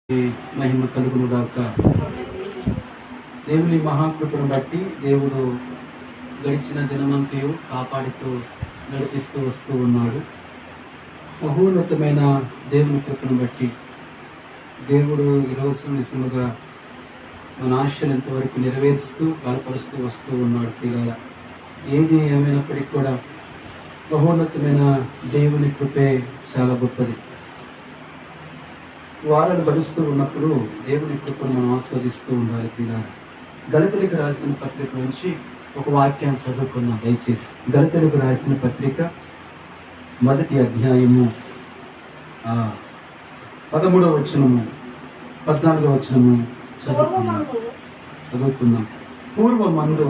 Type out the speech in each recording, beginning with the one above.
మహిమ కలుగును గాక. దేవుని మహాకృపను బట్టి దేవుడు గడిచిన దినమంతయు కాపాడుతూ నడిపిస్తూ వస్తూ ఉన్నాడు. మహోన్నతమైన దేవుని కృపను బట్టి దేవుడు ఈరోజు నిజముగా మన ఆశలు ఎంతవరకు నెరవేరుస్తూ బలపరుస్తూ వస్తూ ఉన్నాడు. పిల్లల ఏది ఏమైనప్పటికీ కూడా మహోన్నతమైన దేవుని కృపే చాలా గొప్పది. వారాలు భరిస్తూ ఉన్నప్పుడు దేవుని కృపను మనం ఆస్వాదిస్తూ ఉండాలి. పిల్లల గలతీయులకు రాసిన పత్రిక నుంచి ఒక వాక్యాన్ని చదువుకున్నాం. దయచేసి గలతీయులకు రాసిన పత్రిక 1వ అధ్యాయము 13వ వచనము 14వ వచనము చదువుకుందాం. పూర్వమందు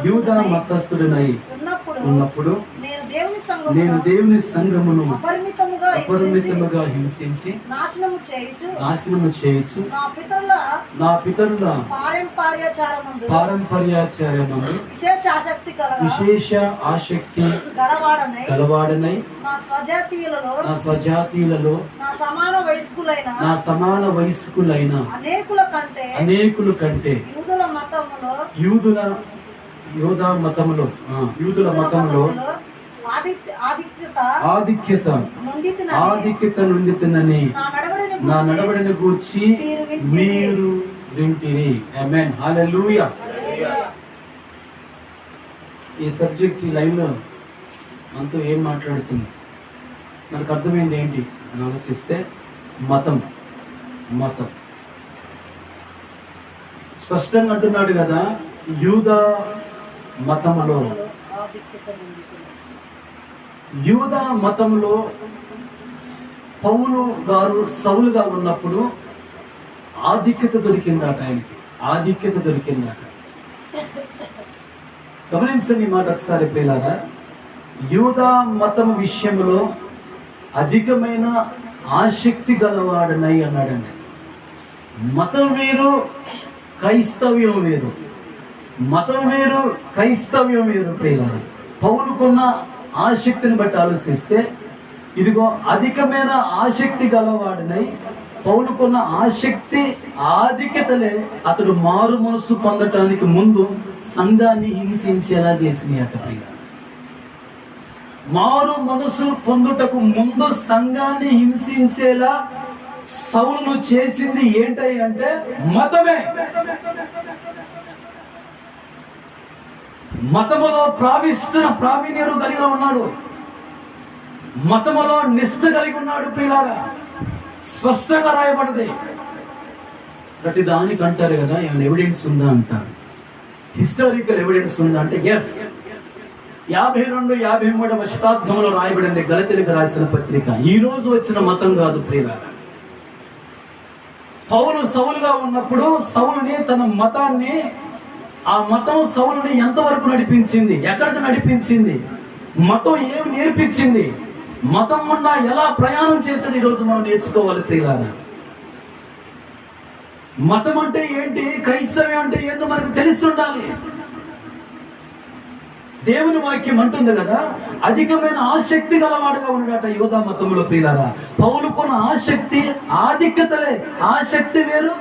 యూదా మతస్థుడినై ఉన్నప్పుడు నేను దేవుని సంఘమును అపరిమితముగా హింసించి నాశనము చేయుచు నా పితరుల పారంపర్యాచారమందు విశేష ఆసక్తి గలవాడనై నా స్వజాతీయులలో నా సమాన వయస్కులైన అనేకుల కంటే యూదుల మతములో ఆధిక్యత నొందితినని నా నడవడిని గూర్చి మీరు వింటిరి. ఆమేన్, హల్లెలూయా. ఈ సబ్జెక్ట్ ఈ లైన్ లో మనతో ఏం మాట్లాడుతుంది, మనకు అర్థమైంది ఏంటి అని ఆలోచిస్తే మతం స్పష్టంగా అంటున్నాడు కదా. యూదా మతములో పౌలు గారు సౌలుగా ఉన్నప్పుడు ఆధిక్యత దొరికిందట. గమనించండి మాట ఒకసారి ప్రియులారా. యూదా మతం విషయంలో అధికమైన ఆసక్తి గలవాడనై అన్నాడండి. మతం వేరు, క్రైస్తవ్యం వేరు. ప్రియులారా, పౌలుకున్న ఆసక్తిని బట్టి ఆలోచిస్తే ఇదిగో అధికమైన ఆసక్తి గలవాడినై పౌలుకున్న ఆసక్తి ఆధిక్యతలే అతడు మారు మనసు పొందటానికి ముందు సంఘాన్ని హింసించేలా చేసినాయి అక్కడ. మారు మనసు పొందుటకు ముందు సంఘాన్ని హింసించేలా సౌలును చేసింది ఏంటి అంటే మతమే. మతములో ప్రావీణ్యత కలిగి ఉన్నాడు, మతములో నిష్ఠ కలిగి ఉన్నాడు. ప్రియులారా, స్పష్టంగా రాయబడింది. ప్రతి దానికి అంటారు కదా, ఏమైనా ఎవిడెన్స్ ఉందా అంటారు. హిస్టారికల్ ఎవిడెన్స్ ఉందా అంటే ఎస్. 52-53వ శతాబ్దంలో రాయబడింది గలతీయులకు రాసిన పత్రిక. ఈ రోజు వచ్చిన మతం కాదు ప్రియులారా. పౌలు సౌలుగా ఉన్నప్పుడు సౌలుని తన మతాన్ని, ఆ మతం సౌలుని ఎంతవరకు నడిపించింది, ఎక్కడికి నడిపించింది, మతం ఏమి నేర్పించింది, మతం ఉన్న ఎలా ప్రయాణం చేసేది ఈరోజు మనం నేర్చుకోవాలి ప్రియులారా. మతం అంటే ఏంటి, క్రైస్తవ్యం అంటే ఏంటో మనకు తెలిసి ఉండాలి. దేవుని వాక్యం అంటుంది కదా, అధికమైన ఆసక్తి గలవాడుగా ఉన్నాడట యూదా మతంలో. ప్రియులారా, పౌలుకున్న ఆసక్తి ఆధిక్యతలే. ఆసక్తి వేరు,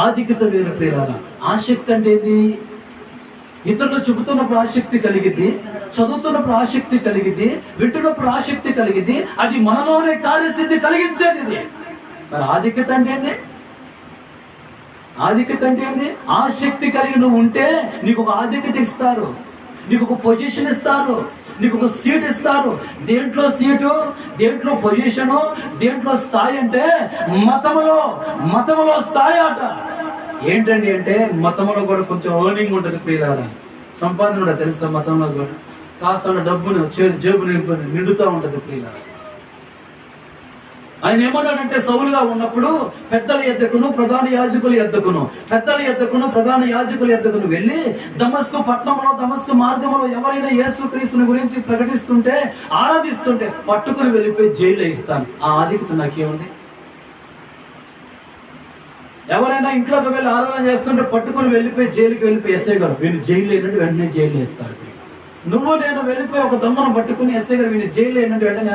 ఆధిక్యత వేరు. ప్రియులారా, ఆసక్తి అంటే ఏంది? ఇతరులు చెబుతున్నప్పుడు ఆసక్తి కలిగిద్ది, చదువుతున్నప్పుడు ఆసక్తి కలిగిద్ది, వింటున్నప్పుడు ఆసక్తి కలిగిద్ది. అది మనలోనే కార్యసిద్ధి కలిగించేది ఇది. మరి ఆధిక్యత అంటే ఏంది? ఆసక్తి కలిగి నువ్వు ఉంటే నీకు ఒక ఆధిక్యత ఇస్తారు, నీకు ఒక పొజిషన్ ఇస్తారు, నీకు ఒక సీట్ ఇస్తారు. దేంట్లో సీటు, దేంట్లో పొజిషను, దేంట్లో స్థాయి అంటే మతములో స్థాయి అట. ఏంటండి అంటే మతంలో కూడా కొంచెం ఎర్నింగ్ ఉంటుంది ప్రియులారా, సంపాదన కూడా తెలుసా. మతంలో కూడా కాస్త డబ్బును జేబు నిండుతూ ఉంటుంది ప్రియులారా. ఆయన ఏమన్నాడంటే సౌలుగా ఉన్నప్పుడు పెద్దల యొద్దకును ప్రధాన యాజకుల యొద్దకును వెళ్ళి దమస్కు పట్టణంలో, దమస్కు మార్గంలో ఎవరైనా యేసుక్రీస్తుని గురించి ప్రకటిస్తుంటే, ఆరాధిస్తుంటే పట్టుకుని వెళ్ళిపోయి జైల్లో ఇస్తాను. ఆ ఆధిక్యత నాకేముంది? ఎవరైనా ఇంట్లోకి వెళ్ళి ఆరాధన చేస్తుంటే పట్టుకుని వెళ్ళిపోయి జైలుకి వెళ్ళిపోయి ఎస్ఐ గారు వీళ్ళు జైలు లేనంటే వెంటనే జైలు వేస్తారు. నువ్వు నేను వెళ్ళిపోయి ఒక దొంగను పట్టుకుని ఎస్ఐ గారు వీళ్ళు జైలు లేనంటే వెంటనే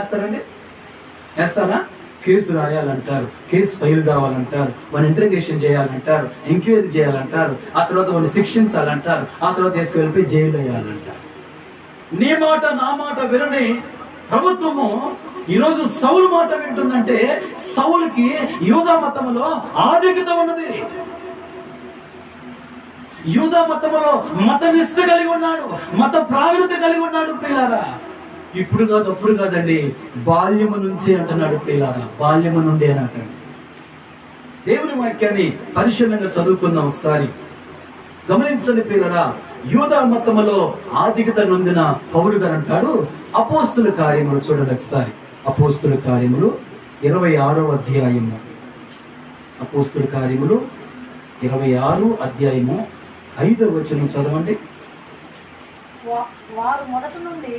వేస్తారా? కేసు రాయాలంటారు, కేసు ఫైల్ కావాలంటారు, వాడిని ఇంటర్గేషన్ చేయాలంటారు, ఎంక్వైరీ చేయాలంటారు, ఆ తర్వాత వాడిని శిక్షించాలంటారు, ఆ తర్వాత తీసుకువెళ్ళిపోయి జైలు వేయాలంటారు. నీ మాట నా మాట వినని ప్రభుత్వము ఈరోజు సౌలు మాట వింటుందంటే సౌలుకి యూదా మతములో ఆధిక్యత ఉన్నది. యూదా మతములో మత నిష్ఠ కలిగి ఉన్నాడు, మత ప్రావీణ్యత కలిగి ఉన్నాడు ప్రియులారా. ఇప్పుడు కాదు అప్పుడు కాదండి, బాల్యము నుంచి అంటున్నాడు ప్రియులారా, బాల్యము నుండి అని అంటాడు. దేవుని వాక్యాన్ని పరిశీలనగా చదువుకుందాం ఒకసారి. గమనించండి ప్రియులారా, యూదా మతములో ఆధిక్యత నొందిన పౌలు గారు అంటాడు, అపోస్తుల కార్యములు చూడండి ఒకసారి. అపోస్తుల కార్యములు 26వ అధ్యాయము. అపోస్తుల కార్యములు 26 అధ్యాయము 5వ వచనం చదవండి. వారు మొదటి నుండి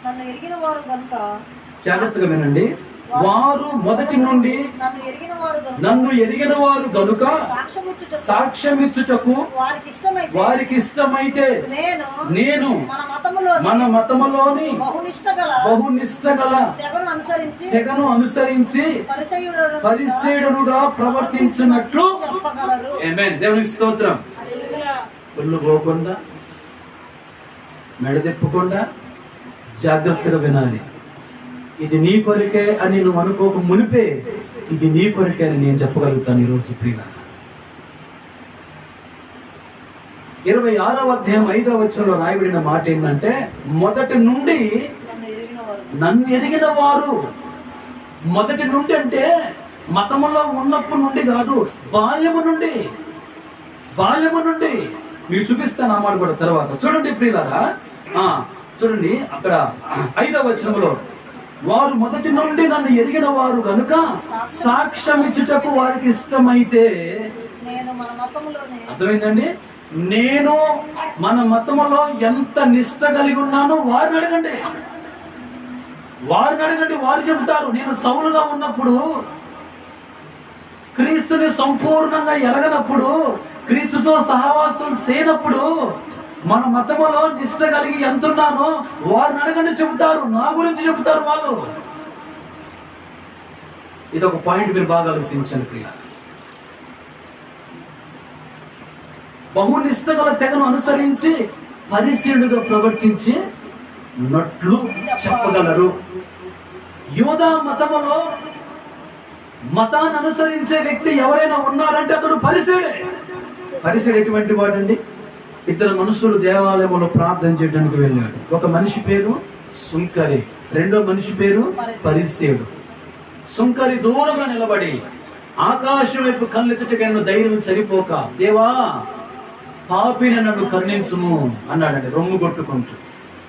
నన్ను ఎరిగిన వారు గనుక, జాగ్రత్తగా వినండి, వారు మొదటి నుండి నన్ను ఎరిగిన వారు గనుక సాక్ష్యమిచ్చుటకు వారికి ఇష్టమైతే నేను మన మతములోని బహునిష్ట గల తెగను అనుసరించి పరిసేయుడుగా ప్రవర్తించినట్లు. ఆమేన్. దేవునికి స్తోత్రం. ఒళ్ళు పోకుండా మెడదెప్పకుండా జాగ్రత్తగా వినాలి. ఇది నీ కొరికే అని నువ్వు అనుకోక మునిపే ఇది నీ కొరికే అని నేను చెప్పగలుగుతాను ఈరోజు ప్రియుల. 26వ అధ్యాయం 5వ వచనంలో రాయబడిన మాట ఏంటంటే, మొదటి నుండి నన్ను ఎదిగిన వారు. మొదటి నుండి అంటే మతములో ఉన్నప్పటి నుండి కాదు, బాల్యము నుండి. బాల్యము నుండి మీకు చూపిస్తాను ఆ మాట కూడా తర్వాత. చూడండి ప్రియులారా, చూడండి అక్కడ 5వ వచనంలో, వారు మొదటి నుండి నన్ను ఎరిగిన వారు కనుక సాక్ష్యం ఇచ్చుటకు వారికి ఇష్టమైతే. అర్థమైందండి? నేను మన మతములో ఎంత నిష్ట కలిగి ఉన్నానో వారిని అడగండి, వారిని అడగండి, వారు చెబుతారు. నేను సౌలుగా ఉన్నప్పుడు, క్రీస్తుని సంపూర్ణంగా ఎరగనప్పుడు, క్రీస్తుతో సహవాసం చేయనప్పుడు మన మతములో నిష్ట కలిగి ఎంతున్నానో వారిని అడగండి, చెబుతారు. నా గురించి చెబుతారు వాళ్ళు. ఇది ఒక పాయింట్ మీరు బాగా ఆలోచించండి ప్రియ. బహునిష్ట గల తెగను అనుసరించి పరిశీలుగా ప్రవర్తించి నట్లు చెప్పగలరు. యూదా మతములో మతాన్ని అనుసరించే వ్యక్తి ఎవరైనా ఉన్నారంటే అతడు పరిశీడే. పరిశీడు ఎటువంటి వాడండి? ఇద్దరు మనుషులు దేవాలయంలో ప్రార్థన చేయడానికి వెళ్ళాడు. ఒక మనిషి పేరు సుంకరి, రెండో మనిషి పేరు పరిసేయుడు. సుంకరి దూరంగా నిలబడి ఆకాశం వైపు కళ్ళెత్తుటకైనా ధైర్యం సరిపోక, దేవా పాపిని నన్ను కరుణించుము అన్నాడండి రొమ్ము కొట్టుకుంటూ.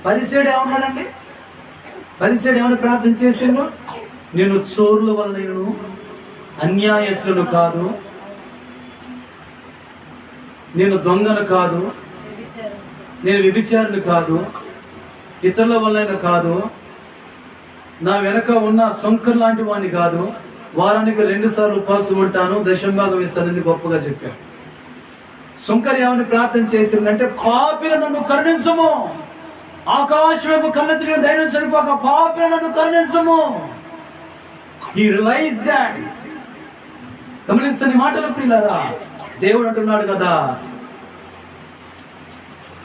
పరిసేయుడు ఏమన్నాడండి? పరిసేయుడు ఏమని ప్రార్థన చేసిండు? నేను చోరుల వలనను అన్యాయస్తులను కాదు, నేను దొంగను కాదు, నేను వ్యభిచారుని కాదు, ఇతరుల వల్ల కాదు, నా వెనక ఉన్న సొంకర్ లాంటి వాడిని కాదు, వారానికి 2 సార్లు ఉపవాసం ఉంటాను, దశంభాగం ఇస్తానని గొప్పగా చెప్పాడు. సుంకరి ఏమని ప్రార్థన చేసిందంటే, పాపిని నన్ను కరుణించము. ఆకాశం కన్నెత్తిన ధైర్యం సరిపోక పాపిని నన్ను కరుణించము. He realized that. గమనించని మాటలు ప్రియులారా, దేవుడు అంటున్నాడు కదా,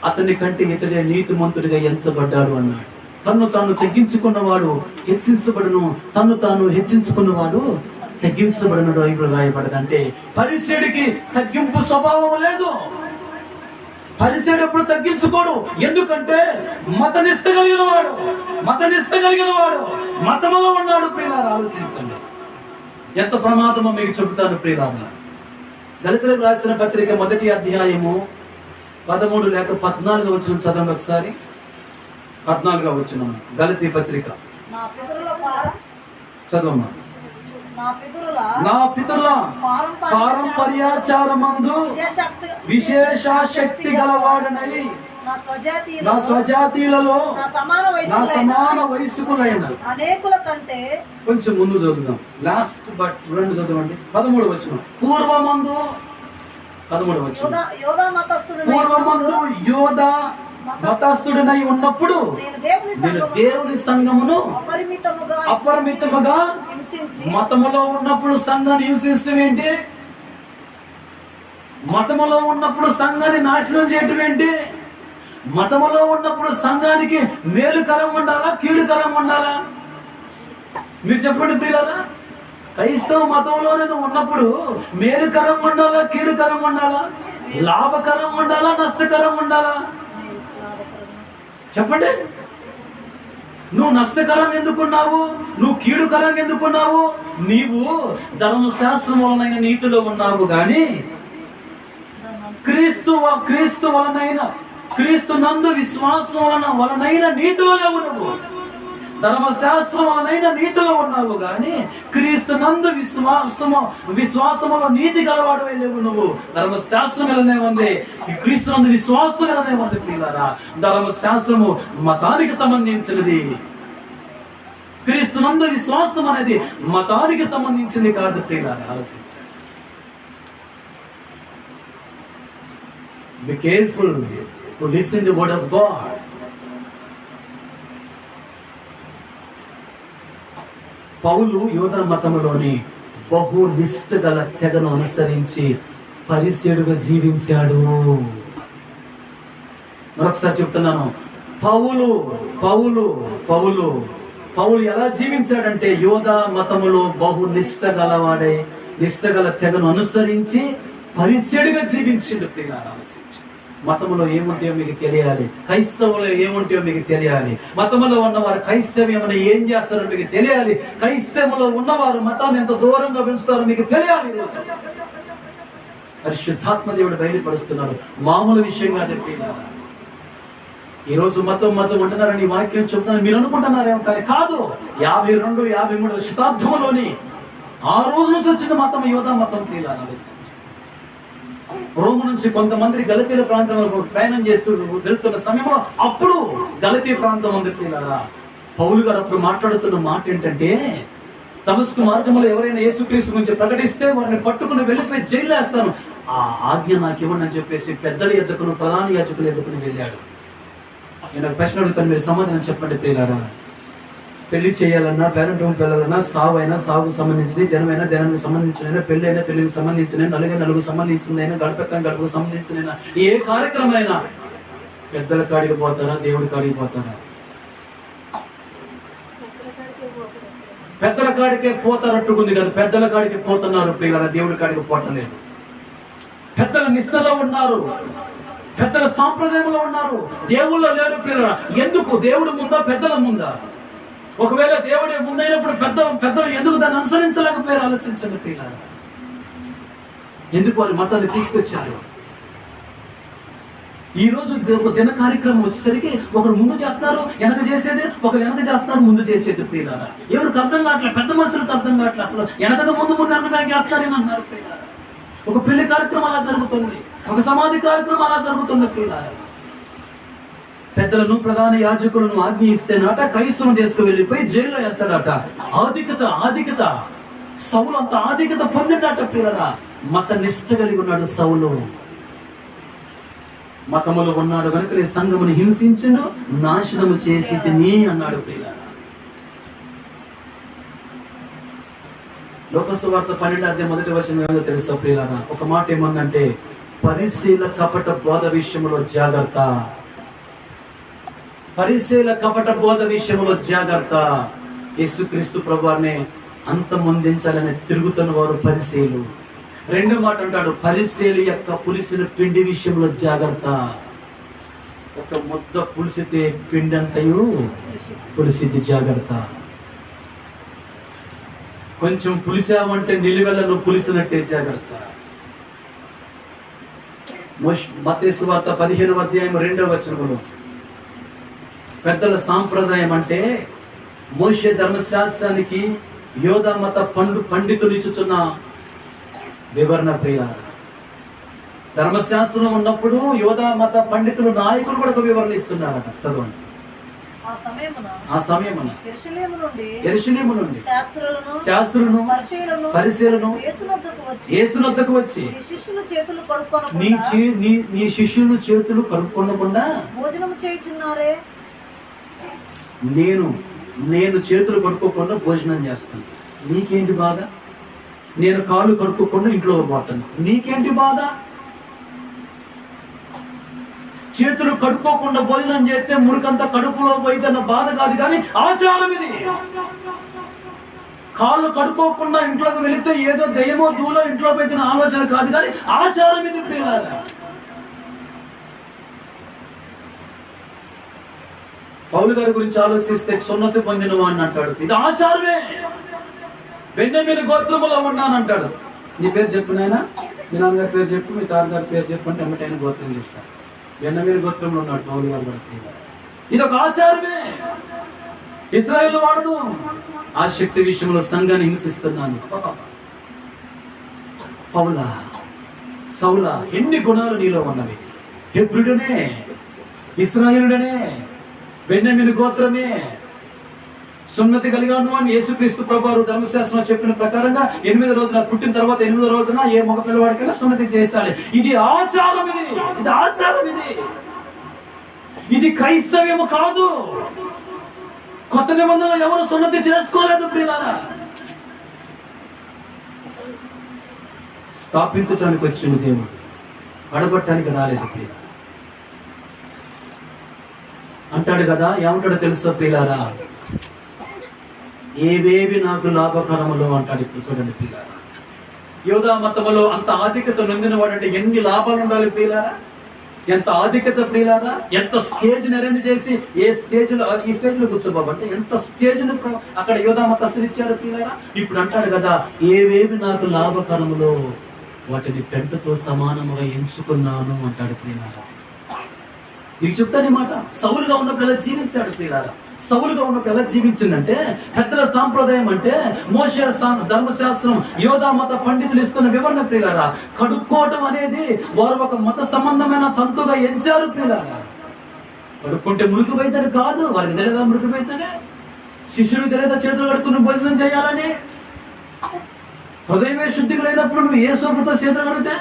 అతని కంటే ఇతడే నీతిమంతుడిగా ఎంచబడ్డాడు అన్నాడు. తన్ను తాను తగ్గించుకున్నవాడు హెచ్చించబడును, తన్ను తాను హెచ్చించుకున్నవాడు తగ్గించబడును రాయబడదంటే పరిసేయుడికి తగ్గింపు స్వభావం లేదు. పరిసేయుడు ఎప్పుడు తగ్గించుకోడు. ఎందుకంటే మతనిష్ట కలిగిన వాడు, మతనిష్ట కలిగిన వాడు మతములో ఉన్నాడు. ప్రియులారా ఆలోచించండి, ఎంత ప్రమాదమో మీకు చెబుతాను ప్రియులారా. దళితులకు రాసిన పత్రిక 1వ అధ్యాయము 13 లేక 14వ వచనం చదవండి ఒకసారి. 14వ వచనం గలతీ పత్రిక చదవమ్మా. నా పితరుల పారంపర్యాచారమందు విశేషాశక్తి గలవాడనై నా స్వజాతీయులలో నా సమాన వయస్కులైన అనేకుల కంటే. కొంచెం ముందు చదువుదాం, లాస్ట్ బట్ 2 చదవండి. 13వ వచనం. పూర్వమందు 13వ వచనం. పూర్వమందు యోధా మతస్థుడినై ఉన్నప్పుడు నేను దేవుని నేను సంఘమును దేవుని సంఘమును అపరిమితముగా హింసించి మతములో ఉన్నప్పుడు సంఘాన్ని హింసించడం ఏంటి? మతములో ఉన్నప్పుడు సంఘాన్ని నాశనం చేయటం ఏంటి? మతములో ఉన్నప్పుడు సంఘానికి మేలుకరం ఉండాలా, కీడుకరం ఉండాలా? మీరు చెప్పండి ప్రియులారా. క్రైస్తవ మతంలో నువ్వు ఉన్నప్పుడు మేలుకరం ఉండాలా, కీడుకరం ఉండాలా? లాభకరం ఉండాలా, నష్టకరం ఉండాలా? చెప్పండి. నువ్వు నష్టకరం ఎందుకున్నావు? నువ్వు కీడుకరం ఎందుకున్నావు? నీవు ధర్మశాస్త్రం వలనైన నీతిలో ఉన్నావు గాని క్రీస్తు వలనైన క్రీస్తు నందు విశ్వాసం వలనైన నీతిలో లేవు. నువ్వు ధర్మశాస్త్రం వలనైన నీతిలో ఉన్నావు గాని క్రీస్తు నందు విశ్వాసములో నీతి గలవాడు లేవు. నువ్వు ధర్మశాస్త్రం వలనే ఉంది, క్రీస్తు నందు విశ్వాసం వలనే ఉంది. ప్రియులారా, ధర్మశాస్త్రము మతానికి సంబంధించినది, క్రీస్తు నందు విశ్వాసం అనేది మతానికి సంబంధించింది కాదు. ప్రియులారా, ఆలోచించండి. Be careful to listen the word of God. పౌలు యూదా మతములోని బహు నిష్ఠ గల తెగను అనుసరించి పరిసేడుగా జీవించాడు. మరొకసారి చెప్తున్నాను, పౌలు ఎలా జీవించాడంటే యూదా మతములో బహు నిష్ఠ గలవాడే, నిష్ఠ గల తెగను అనుసరించి పరిసేడుగా జీవించిండు. ప్రియులారా, ఆలోచించండి. మతములో ఏముంటాయో మీకు తెలియాలి, క్రైస్తవులో ఏముంటాయో మీకు తెలియాలి, మతములో ఉన్నవారు క్రైస్తవ్యమని ఏం చేస్తారో మీకు తెలియాలి, క్రైస్తవులో ఉన్నవారు మతాన్ని ఎంత దూరంగా పెంచుతారో మీకు తెలియాలి. ఈరోజు పరిశుద్ధాత్మ దేవుడు బయలుపరుస్తున్నారు, మామూలు విషయం కాదు. ఈరోజు మతం అంటున్నారని వాక్యం చెప్తున్నారు, మీరు అనుకుంటున్నారేమో, కానీ కాదు. 52, 53 శతాబ్దంలోని ఆ రోజు నుంచి వచ్చిన మతం యూదా మతం. ప్రియులారా, ఆలోచించి రోము నుంచి కొంతమంది గలతీల ప్రాంతంలో ప్రయాణం చేస్తూ వెళ్తున్న సమయంలో అప్పుడు గలతీ ప్రాంతం ఉంది. ప్రియులారా, పౌలు గారు అప్పుడు మాట్లాడుతున్న మాట ఏంటంటే, దమస్కు మార్గంలో ఎవరైనా యేసుక్రీస్తు గురించి ప్రకటిస్తే వారిని పట్టుకుని వెళ్ళిపోయి జైలు వేస్తాను, ఆ ఆజ్ఞ నాకు ఇవ్వండి అని చెప్పేసి పెద్దల ఎద్దుకును, ప్రధాన యాజకుల ఎద్దుకుని వెళ్ళాడు. నేను ఒక ప్రశ్న అడుగుతాను, మీరు సమాధానం చెప్పండి. ప్రియులారా, పెళ్లి చేయాలన్నా, పేరెంట్ హోమ్ వెళ్ళాలన్నా, సావు అయినా సాగుకు సంబంధించిన, జనమైనా జనానికి సంబంధించిన, పెళ్లి అయినా పెళ్లికి సంబంధించిన, నలుగు సంబంధించిందైనా, గడపకు సంబంధించిన ఏ కార్యక్రమం అయినా పెద్దల కాడికి పోతారా, దేవుడి కాడికి పోతారా? పెద్దల కాడికే పోతారట్టుకుంది కదా, పెద్దల కాడికి పోతున్నారు. ప్రియులారా, దేవుడి కాడికి పోవట్లేదు. పెద్దల నిష్ఠలో ఉన్నారు, పెద్దల సాంప్రదాయంలో ఉన్నారు, దేవుళ్ళో లేరు. ప్రియులారా, ఎందుకు? దేవుడు ముందా, పెద్దల ముందా? ఒకవేళ దేవుడే ముందైనప్పుడు పెద్దలు ఎందుకు దాన్ని అనుసరించలేకపోయారు? ఆలోచించండి ప్రియులారా. ఎందుకు వారి మతాన్ని తీసుకొచ్చారు? ఈ రోజు దిన కార్యక్రమం వచ్చేసరికి ఒకరు ముందు చేస్తారు, వెనక చేసేది, ఒకరు వెనక చేస్తారు, ముందు చేసేది. ప్రియులారా, ఎవరికి అర్థం కావట్లేదు, పెద్ద మనుషులకు అర్థం కావట్లేదు. అసలు వెనకద ముందు వెనక చేస్తారని అన్నారు. ప్రియులారా, ఒక పెళ్లి కార్యక్రమం అలా జరుగుతుంది, ఒక సమాధి కార్యక్రమం అలా జరుగుతుంది. ప్రియులారా, పెద్దలను, ప్రధాన యాజకులను ఆజ్ఞ ఇస్తేనట క్రైస్తవం తీసుకు వెళ్ళిపోయి జైల్లో వేస్తాడట. ఆధిక్యత సౌలు అంత ఆధిక్యత పొందినట. ప్రియులారా, మత నిష్ఠ కలిగి ఉన్నాడు సౌలు. మతములు ఉన్నాడు కనుక నీ సంఘమును హింసించును, నాశనము చేసి తిని అన్నాడు. ప్రియులారా, లోకసువార్త 12:1 తెలుసా ప్రియులారా? ఒక మాట ఏమందంటే, పరిశీల కపట బోధ విషయంలో జాగ్రత్త. పరిశీల కపట బోధ విషయంలో జాగ్రత్త. యేసుక్రీస్తు ప్రభువారిని అంతమొందించాలని తిరుగుతున్న వారు పరిశీలు. రెండో మాట అంటాడు, పరిశీలి యొక్క పులిసిన పిండి విషయంలో జాగ్రత్త. ఒక ముద్ద పులిసితే పిండి అంతయు పులిసిద్ది, జాగ్రత్త. కొంచెం పులిసావంటే నిలువెల్ల నువ్వు పులిసినట్టే, జాగ్రత్త. మత్తయి సువార్త 15:2 పెద్దల సాంప్రదాయం అంటే మోషే ధర్మశాస్త్రానికి యోధా మత పండితులు ఇచ్చుచున్న వివరణ. ప్రియులారా, ధర్మశాస్త్రం ఉన్నప్పుడు యోధా మత పండితులు, నాయకులు కూడా ఒక వివరణ ఇస్తున్నారట. చదవండి. ఆ సమయమున యెరూషలేము నుండి శాస్త్రులను పరిసయ్యులను యేసునొద్దకు వచ్చి నీ శిష్యులు చేతులు కడుక్కొనకుండా భోజనము చేయుచున్నారే. నేను చేతులు కడుక్కోకుండా భోజనం చేస్తాను, నీకేంటి బాధ? నేను కాళ్ళు కడుక్కోకుండా ఇంట్లో పోతాను, నీకేంటి బాధ? చేతులు కడుక్కోకుండా భోజనం చేస్తే మురికంతా కడుపులో పోయిద్దన్న బాధ కాదు, కానీ ఆచారం ఇది. కాళ్ళు కడుక్కోకుండా ఇంట్లోకి వెళితే ఏదో దయ్యమో దూలో ఇంట్లో పోయిన ఆలోచన కాదు, కానీ ఆచారం ఇది ప్రియులారా. పౌలు గారి గురించి ఆలోచిస్తే సున్నతి పొందిన వాడిని అంటాడు, ఇది ఆచారమే. బెన్యామీను గోత్రములో ఉన్నానంటాడు. నీ పేరు చెప్పు నాయనా, మీ నాన్నగారి పేరు చెప్పు, మీ తాతగారి పేరు చెప్పు అంటే ఎమ్మటైన గోత్రం చెప్తాడు. బెన్యామీను గోత్రంలో ఉన్నాడు పౌలు గారు కూడా. ఇది ఒక ఆచారమే. ఇశ్రాయేలు వాడును ఆ శక్తి విషయంలో సంఘాన్ని హింసిస్తున్నాను. పౌలా, సౌలా, ఎన్ని గుణాలు నీలో ఉన్నవి. హెబ్రుడనే, ఇశ్రాయేలుడనే, బెన్యామీను గోత్రమే, సున్నతి కలిగాను అని యేసుక్రీస్తు ప్రభువారు ధర్మశాస్త్రం చెప్పిన ప్రకారంగా 8వ రోజున పుట్టిన తర్వాత 8వ రోజున ఏ మగ పిల్లవాడికైనా సున్నతి చేస్తాడు. ఇది ఆచారం. ఇది ఆచారం. ఇది క్రైస్తవ్యము కాదు. కొత్త నిబంధనలు ఎవరు సున్నతి చేసుకోలేదు ప్రియులారా. స్థాపించడానికి వచ్చింది దేవుడు, పడగొట్టడానికి రాలేదు ప్రియులారా. అంటాడు కదా, ఏమంటాడో తెలుసో ప్రియులారా, ఏవేవి నాకు లాభకరములు అంటాడు. ఇప్పుడు చూడండి ప్రియులారా, యూదా మతములో అంత ఆధిక్యత నొందిన వాడంటే ఎన్ని లాభాలు ఉండాలి ప్రియులారా. ఎంత ఆధిక్యత ప్రియులారా. ఎంత స్టేజ్ అరేంజ్ చేసి ఈ స్టేజ్ లో కూర్చోబాబంటే ఎంత స్టేజ్ అక్కడ యూదా మతస్థులు ఇచ్చారు ప్రియులారా. ఇప్పుడు అంటాడు కదా, ఏవేవి నాకు లాభకరములో వాటిని పెంటతో సమానముగా ఎంచుకున్నాను అంటాడు ప్రియులారా. నీకు చెప్తాను మాట. సౌలుగా ఉన్నప్పుడు ఎలా జీవించాడు ప్రియులారా. సౌలుగా ఉన్నప్పుడు ఎలా జీవించిందంటే, పెద్దల సాంప్రదాయం అంటే మోషే ధర్మశాస్త్రం, యోధా మత పండితులు ఇస్తున్న వివరణ ప్రియులారా. కడుక్కోవటం అనేది వారు ఒక మత సంబంధమైన తంతుగా ఎంచారు ప్రియులారా. కడుక్కుంటే మురికిపోయితేనే కాదు, వారికి తెలియదా మురికిపోయితేనే, శిష్యుడికి తెలియదా చేతులు కడుక్కుని భోజనం చేయాలని. హృదయమే శుద్ధిగా లేనప్పుడు నువ్వు ఏ సోపుతో చేతులు కడిగితే,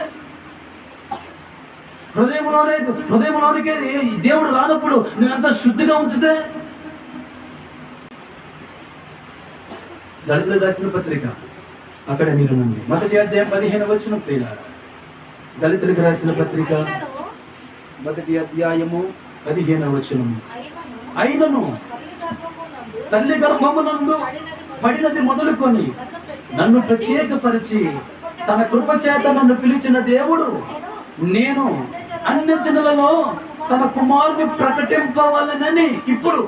హృదయంలోనికి దేవుడు రానప్పుడు నువ్వెంత శుద్ధిగా ఉంచితే. దళితులకు రాసిన పత్రిక అక్కడ మీరు నుండి 1వ అధ్యాయం 15వ వచనం ప్రియులారా. దళితులకు రాసిన పత్రిక 1వ అధ్యాయము 15వ వచనం. అయినను తల్లి గర్భమునందు పడినది మొదలుకొని నన్ను ప్రత్యేకపరిచి తన కృపచేత నన్ను పిలిచిన దేవుడు, నేను అన్ని జనులలో తన కుమారుని ప్రకటింపవాలనని ఇప్పుడు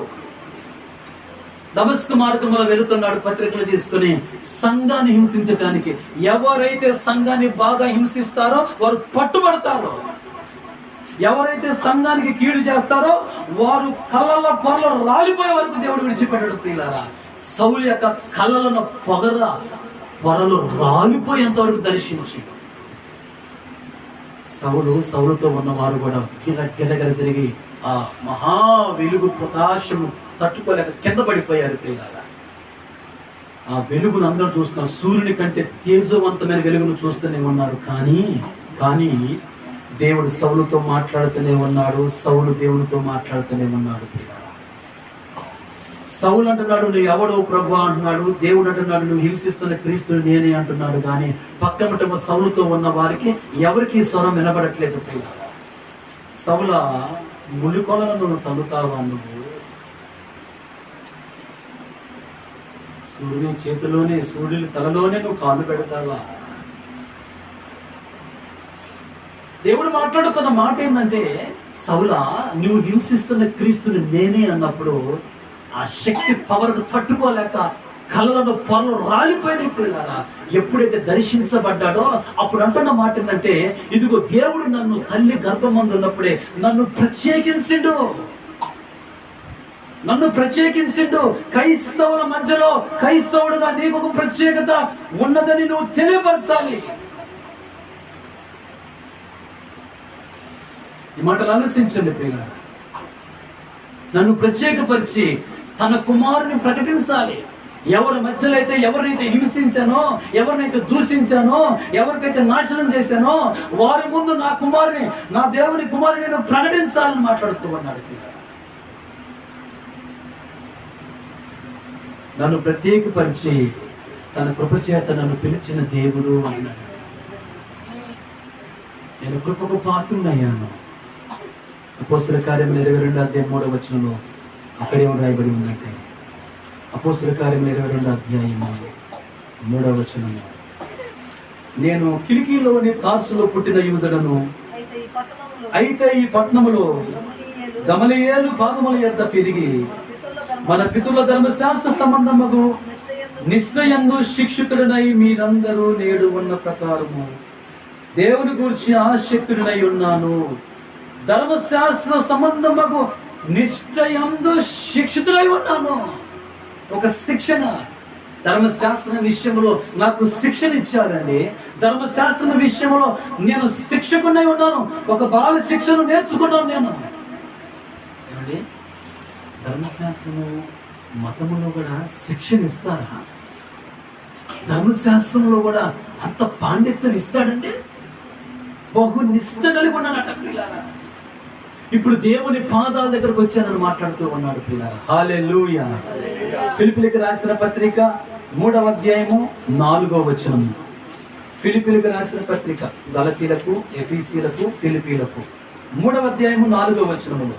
దమస్కు మార్గంలో వెళుతున్నాడు పత్రికలు తీసుకుని సంఘాన్ని హింసించటానికి. ఎవరైతే సంఘాన్ని బాగా హింసిస్తారో వారు పట్టుబడతారో, ఎవరైతే సంఘానికి కీడు చేస్తారో వారు కళ్ళల పొరలు రాలిపోయే వరకు దేవుడు విడిచిపెట్టాడు ప్రియులారా. సౌలు యొక్క కళ్ళలను పొరలు రాలిపోయేంత వరకు దర్శించి సౌలుతో ఉన్నవారు కూడా గిలగిలగల తిరిగి ఆ మహా వెలుగు ప్రకాశము తట్టుకోలేక కింద పడిపోయారు ప్రియులారా. ఆ వెలుగును అందరూ చూస్తున్నారు, సూర్యుని కంటే తేజవంతమైన వెలుగును చూస్తూనే ఉన్నారు. కానీ దేవుడు సౌలుతో మాట్లాడుతూనే ఉన్నాడు, సౌలు దేవునితో మాట్లాడుతూనే ఉన్నాడు ప్రియులారా. సౌలు అంటున్నాడు, నువ్వు ఎవడో ప్రభు అంటున్నాడు. దేవుడు అంటున్నాడు, నువ్వు హింసిస్తున్న క్రీస్తుని నేనే అంటున్నాడు. కానీ పక్కన సౌలుతో ఉన్న వారికి ఎవరికి స్వరం వినబడట్లేదు ప్రియులారా. సౌల, ముళ్ళుకొలను నువ్వు తల్లుతావా? నువ్వు సూర్యుని చేతిలోనే, సూర్యుని తలలోనే నువ్వు కాళ్ళు పెడతావా? దేవుడు మాట్లాడుతున్న మాట ఏంటంటే, సౌల, నువ్వు హింసిస్తున్న క్రీస్తుని నేనే అన్నప్పుడు ఆ శక్తి పవర్కు తట్టుకోలేక కళ్ళను పొరలు రాలిపోయినాయి పిల్లారా. ఎప్పుడైతే దర్శించబడ్డాడో అప్పుడు అంటున్న మాట ఏంటంటే, ఇదిగో దేవుడు నన్ను తల్లి గర్భమందు ఉన్నప్పుడే నన్ను ప్రత్యేకించిండు. క్రైస్తవుల మధ్యలో క్రైస్తవుడుగా నీకు ఒక ప్రత్యేకత ఉన్నదని నువ్వు తెలియపరచాలి. ఈ మాటలు ఆలోచించండి ప్రియులారా. నన్ను ప్రత్యేకపరిచి తన కుమారుని ప్రకటించాలి. ఎవరి మధ్యలో అయితే ఎవరినైతే హింసించానో, ఎవరినైతే దూషించానో, ఎవరికైతే నాశనం చేశానో వారి ముందు నా కుమారుని, నా దేవుని కుమారుని నేను ప్రకటించాలని మాట్లాడుతూ ఉన్నాడు. నన్ను ప్రత్యేకపరిచి తన కృపచేత నన్ను పిలిచిన దేవుడు అన్నాడు. నేను కృపకు పాత్రుడయ్యాను. అపోస్తల కార్యం 22:3 అక్కడే రాయబడి ఉందంటే, అపోస్తల కార్యం 22:3 నేను కిలికీలోని తార్సులో పుట్టిన యూదుడను, అయితే ఈ పట్టణములో గమలీయేలు పాదముల యొద్ద పెరిగి మన పితరుల ధర్మశాస్త్ర సంబంధముగు నిష్ఠయందు శిక్షితుడనై మీరందరూ నేడు ఉన్న ప్రకారము దేవుని గురించి ఆసక్తుడనై ఉన్నాను. ధర్మశాస్త్ర సంబంధముగు నిష్ఠయందు శిక్షితుడై ఉన్నాను. ఒక శిక్షణ, ధర్మశాస్త్ర విషయంలో నాకు శిక్షణ ఇచ్చారండి. ధర్మశాస్త్రం విషయంలో నేను శిక్షకునై ఉన్నాను. ఒక బాల శిక్షను నేర్చుకున్నాను నేను. ఏమండి, ధర్మశాస్త్రము మతములో కూడా శిక్షణ ఇస్తారా? ధర్మశాస్త్రంలో కూడా అంత పాండిత్యం ఇస్తాడండి. బహు నిష్ఠ కలిగి ఉన్నాడట పిల్లారా. ఇప్పుడు దేవుని పాదాల దగ్గరకు వచ్చానని మాట్లాడుతూ ఉన్నాడు పిల్లారా. హల్లెలూయా. ఫిలిప్పీయులకు రాసిన పత్రిక 3:4 ఫిలిప్పీయులకు రాసిన పత్రిక గలతీలకు, ఎఫీసీలకు, ఫిలిప్పీయులకు 3:4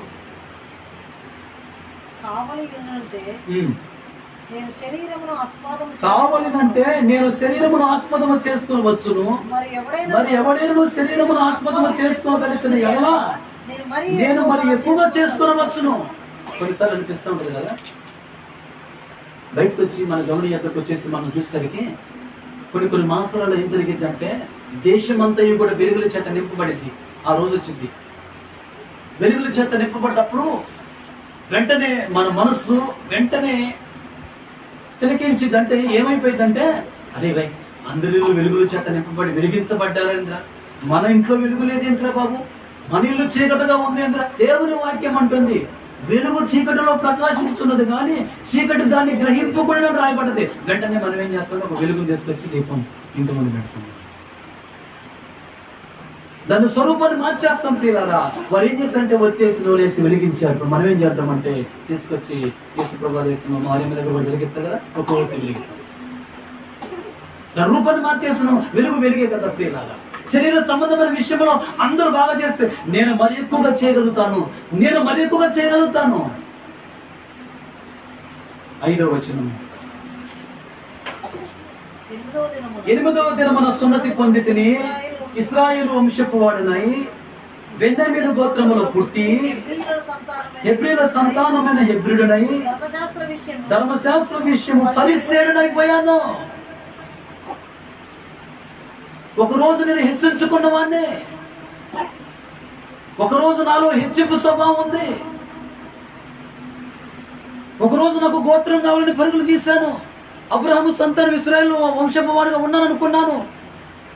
కావాలంటే నేను శరీరమును ఆస్పదము చేసుకుని వచ్చును. మరి ఎవడైనా శరీరమును ఆస్పదము చేసుకోగలిసిన ఎలా నేను మరి ఎక్కువగా చేసుకునవచ్చును. కొన్నిసార్లు అనిపిస్తూ ఉంటుంది కదా, బయటకు వచ్చి మన గమని ఎక్కడికి వచ్చేసి మనం చూసేసరికి కొన్ని మాసాలలో ఏం జరిగిందంటే దేశమంతయు కూడా వెలుగుల చేత నింపబడింది. ఆ రోజు వచ్చింది. వెలుగుల చేత నింపబడ్డప్పుడు వెంటనే మన మనస్సు వెంటనే తిలకించిందంటే ఏమైపోయిందంటే, అరే వై అందరూ వెలుగుల చేత నింపబడి వెలిగించబడ్డారేంద్ర, మన ఇంట్లో వెలుగు లేదేంట్రా బాబు, మన ఇల్లు చీకటిగా ఉందేంద్ర. దేవుని వాక్యం అంటుంది వెలుగు చీకటిలో ప్రకాశించుతున్నది కానీ చీకటి దాన్ని గ్రహింపకుండా రాయబడ్డది. వెంటనే మనం ఏం చేస్తాం, ఒక వెలుగును తీసుకొచ్చి దీపం ఇంటి ముందు పెడతాం, దాని స్వరూపాన్ని మార్చేస్తాం ప్రియులారా. వారు ఏం చేస్తారంటే వచ్చేసి నూరేసి వెలిగించారు. మనం ఏం చేద్దామంటే తీసుకొచ్చి యేసుప్రభువు చేసిన ఆలయం దగ్గర వెలిగిస్తారు కదా, ఒక ఒత్తి వెలిగిస్తాం. దాని రూపాన్ని మార్చేస్తున్నాం. వెలుగు వెలిగే కదా ప్రియులారా. శరీర సంబంధమైన విషయంలో అందరూ బాగా చేస్తే నేను మరి ఎక్కువగా చేయగలుగుతాను, నేను మరి ఎక్కువగా చేయగలుగుతాను. 8వ దినమున సున్నతి పొంది తిని ఇశ్రాయేలు వంశపు వాడనై బెన్యామీను గోత్రములో పుట్టి హెబ్రీల సంతానమైన హెబ్రీయుడనై ధర్మశాస్త్ర విషయము పరిసేయుడనైపోయాను. ఒకరోజు నేను హెచ్చించుకున్న వాడినే, ఒకరోజు నాలో హెచ్చింపు స్వభావం ఉంది, ఒకరోజు నాకు గోత్రం కావాలని పరుగులు తీశాను. అబ్రహాము సంతానం ఇశ్రాయేలు వంశపు వాడిగా ఉన్నాననుకున్నాను,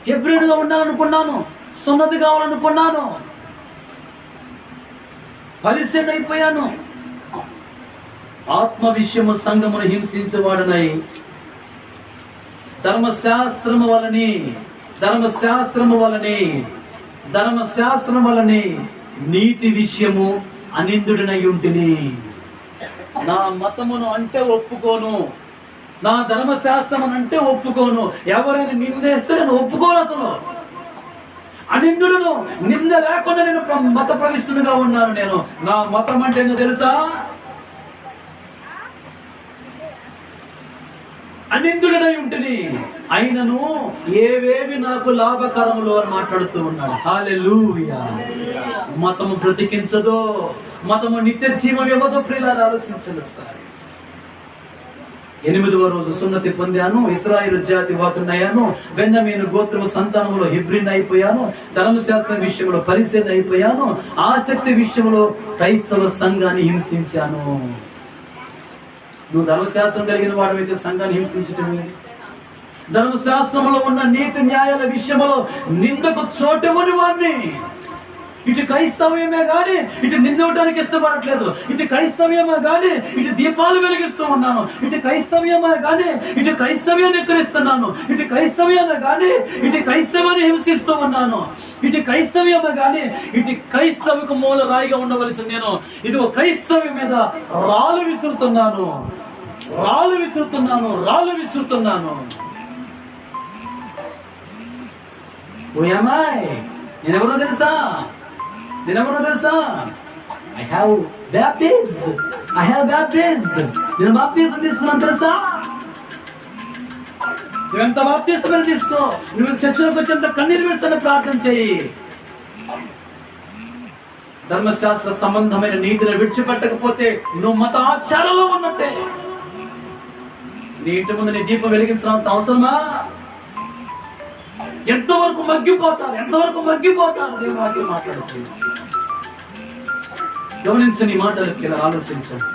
హెబ్రీయుడుగా ఉండాలనుకున్నాను, సున్నతి కావాలనుకున్నాను, పరిశీలన అయిపోయాను. ఆత్మ విషయము సంఘమును హింసించేవాడనై ధర్మశాస్త్రము వలనే నీతి విషయము అనిందుడినై ఉంటిని. నా మతమును అంటే ఒప్పుకోను, నా ధర్మశాస్త్రం అంటే ఒప్పుకోను. ఎవరైనా నిందేస్తే నేను ఒప్పుకోను. అసలు అనిందుడును, నింద లేకుండా నేను మత ప్రవిష్టునిగా ఉన్నాను. నేను నా మతం అంటే ఏంటో తెలుసా? అనిందుడనై ఉంటిని, అయినను ఏవేవి నాకు లాభకరములు అని మాట్లాడుతూ ఉన్నాడు. హల్లెలూయా. మతము బ్రతికించదో, మతము నిత్య జీవం ఇవ్వదో ప్రియులారా, ఆలోచించండి ఒకసారి. 8వ రోజు సున్నతి పొందాను, ఇశ్రాయేలు జాతి వాకునయ్యాను, బెన్యామీను గోత్రము సంతానములో హెబ్రీని అయిపోయాను, ధర్మశాస్త్ర విషయంలో పరిశీలన అయిపోయాను, ఆసక్తి విషయంలో క్రైస్తవ సంఘాన్ని హింసించాను. నువ్వు ధర్మశాస్త్రం కలిగిన వాడివైతే సంఘాన్ని హింసించటమే. ధర్మశాస్త్రంలో ఉన్న నీతి న్యాయాల విషయంలో నిందకు చోటివ్వని వాడిని, ఇటు క్రైస్తవ్యమే గాని ఇటు నిందవటానికి ఇష్టపడట్లేదు. ఇటు క్రైస్తవ్యమే గాని ఇటు దీపాలు వెలిగిస్తూ ఉన్నాను. ఇటు క్రైస్తవ్యమే గాని ఇటు క్రైస్తవ్యాన్ని ఎక్కరిస్తున్నాను. ఇటు క్రైస్తవ్యమే గాని ఇటు క్రైస్తవాన్ని హింసిస్తూ ఉన్నాను. ఇటు క్రైస్తవ్యమే గాని ఇటు క్రైస్తవకు మూల రాయిగా ఉండవలసిన నేను ఇదిగో క్రైస్తవ్యం మీద రాళ్ళు విసురుతున్నాను. నేనెవరో తెలుసా? I have baptised. నేను బాప్తిజం తీసుకున్నాను తెలుసా? నువ్వెంత బాప్తిజం తీసుకో, నువ్వు చర్చలోకి వచ్చేంత కన్నీరు విడిచిన ప్రార్థన చేయి. ధర్మశాస్త్ర సంబంధమైన నీతిని విడిచిపెట్టకపోతే నువ్వు మత ఆచారంలో ఉన్నట్టే. నీ ఇంటి ముందు నీ దీపం వెలిగించాల్సిన అవసరమా? ఎంతవరకు మగ్గిపోతారు దేవుని వాక్యం మాట్లాడుతుంది. గమనించని మాటలకి ఇలా ఆలోచించండి.